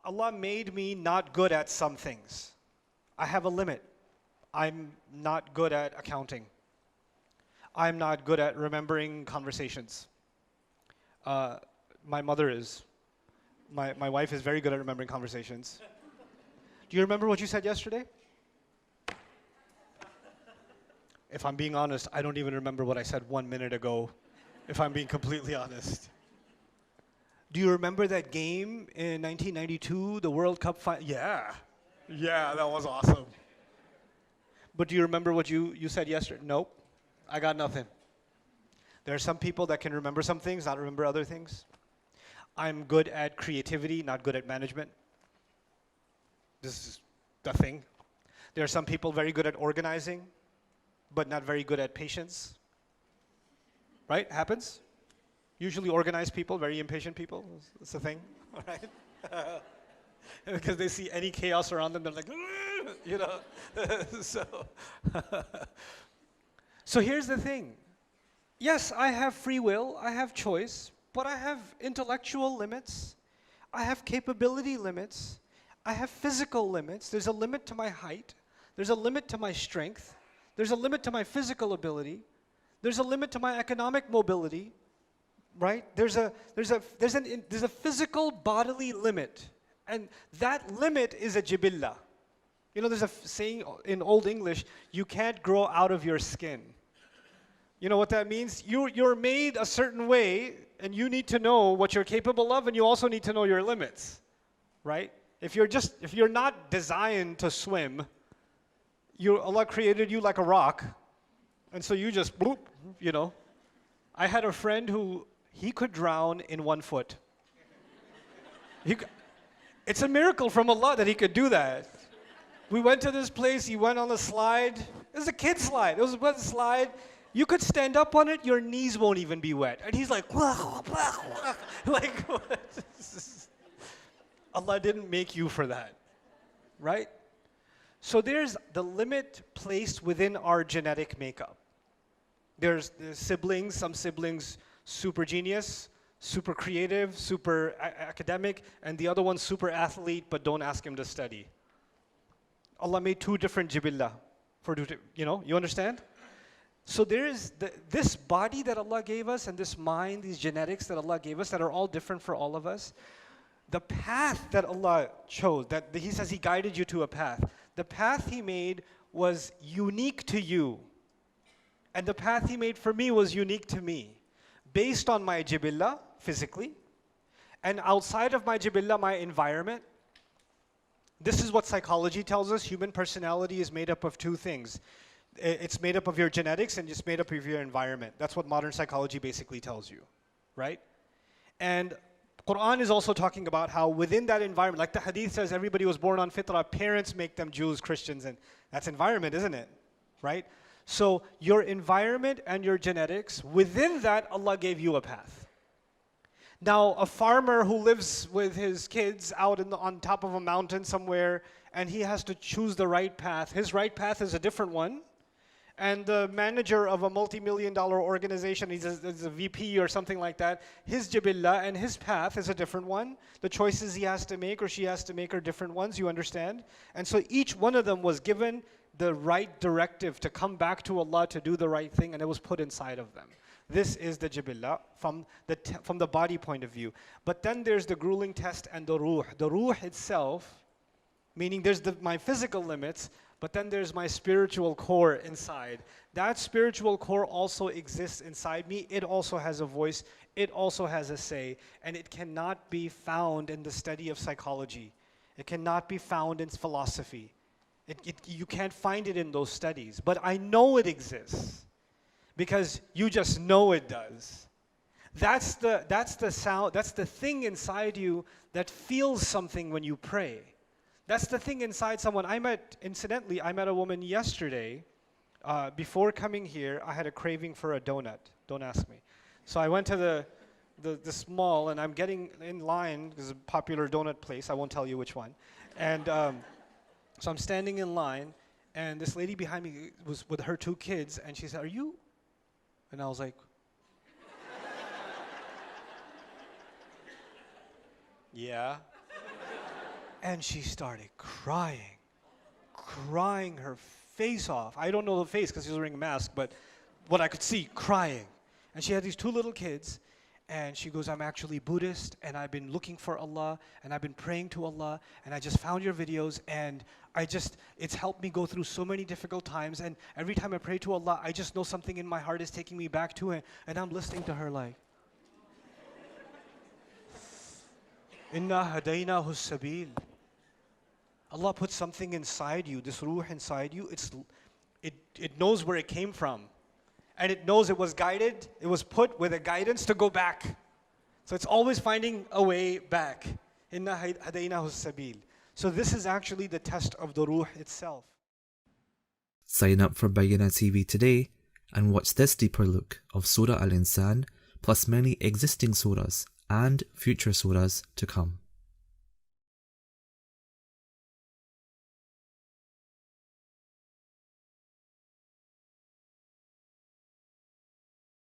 Allah made me not good at some things. I have a limit. I'm not good at accounting. I'm not good at remembering conversations. My mother is. My wife is very good at remembering conversations. Do you remember what you said yesterday? If I'm being honest, I don't even remember what I said 1 minute ago, if I'm being completely honest. Do you remember that game in 1992, the World Cup final? Yeah. Yeah, that was awesome. But do you remember what you said yesterday? Nope. I got nothing. There are some people that can remember some things, not remember other things. I'm good at creativity, not good at management. This is the thing. There are some people very good at organizing, but not very good at patience. Right? Happens? Usually organized people, very impatient people. It's the thing, all right? Because they see any chaos around them, they're like, you know. So here's the thing. Yes, I have free will, I have choice, but I have intellectual limits, I have capability limits, I have physical limits. There's a limit to my height, there's a limit to my strength, there's a limit to my physical ability, there's a limit to my economic mobility, right? There's a physical bodily limit, and that limit is a jibillah. You know, there's a saying in Old English, you can't grow out of your skin. You know what that means? You're made a certain way, and you need to know what you're capable of, and you also need to know your limits, right? If you're not designed to swim, Allah created you like a rock, and so you just bloop, you know. I had a friend who he could drown in 1 foot. It's a miracle from Allah that he could do that. We went to this place, he went on the slide. It was a kid slide. It was a slide. You could stand up on it, your knees won't even be wet. And he's like, like what? Allah didn't make you for that, right? So there's the limit placed within our genetic makeup. There's siblings, some siblings super genius, super creative, super academic, and the other one super athlete, but don't ask him to study. Allah made 2 different jibillah, you understand? So there is this body that Allah gave us, and this mind, these genetics that Allah gave us that are all different for all of us. The path that Allah chose, that He says He guided you to a path. The path He made was unique to you. And the path He made for me was unique to me. Based on my jibillah, physically, and outside of my jibillah, my environment. This is what psychology tells us. Human personality is made up of 2 things. It's made up of your genetics and it's made up of your environment. That's what modern psychology basically tells you, right? And Quran is also talking about how within that environment, like the hadith says, everybody was born on fitrah, parents make them Jews, Christians, and that's environment, isn't it? Right? So your environment and your genetics, within that, Allah gave you a path. Now, a farmer who lives with his kids out on top of a mountain somewhere, and he has to choose the right path. His right path is a different one. And the manager of a multi-million-dollar organization, he's a VP or something like that, his jibillah and his path is a different one. The choices he has to make or she has to make are different ones, you understand? And so each one of them was given the right directive to come back to Allah to do the right thing, and it was put inside of them. This is the jibillah from the body point of view. But then there's the grueling test and the ruh. The ruh itself, meaning there's my physical limits, but then there's my spiritual core inside. That spiritual core also exists inside me. It also has a voice. It also has a say. And it cannot be found in the study of psychology. It cannot be found in philosophy. You can't find it in those studies. But I know it exists because you just know it does. That's the sound. That's the thing inside you that feels something when you pray. That's the thing inside someone. Incidentally, I met a woman yesterday. Before coming here, I had a craving for a donut. Don't ask me. So I went to this mall, and I'm getting in line. There's a popular donut place. I won't tell you which one. And so I'm standing in line, and this lady behind me was with her 2 kids, and she said, "Are you?" And I was like, "Yeah." And she started crying her face off. I don't know the face because she was wearing a mask, but what I could see, crying. And she had these two little kids, and she goes, I'm actually Buddhist, and I've been looking for Allah, and I've been praying to Allah, and I just found your videos, and it's helped me go through so many difficult times, and every time I pray to Allah, I just know something in my heart is taking me back to it, and I'm listening to her like, Inna hadaynahu sabil. Allah put something inside you, this ruh inside you, it knows where it came from. And it knows it was guided, it was put with a guidance to go back. So it's always finding a way back. Inna hadaynahu sabil. So this is actually the test of the ruh itself. Sign up for Bayyinah TV today and watch this deeper look of Surah Al-Insan plus many existing surahs and future surahs to come.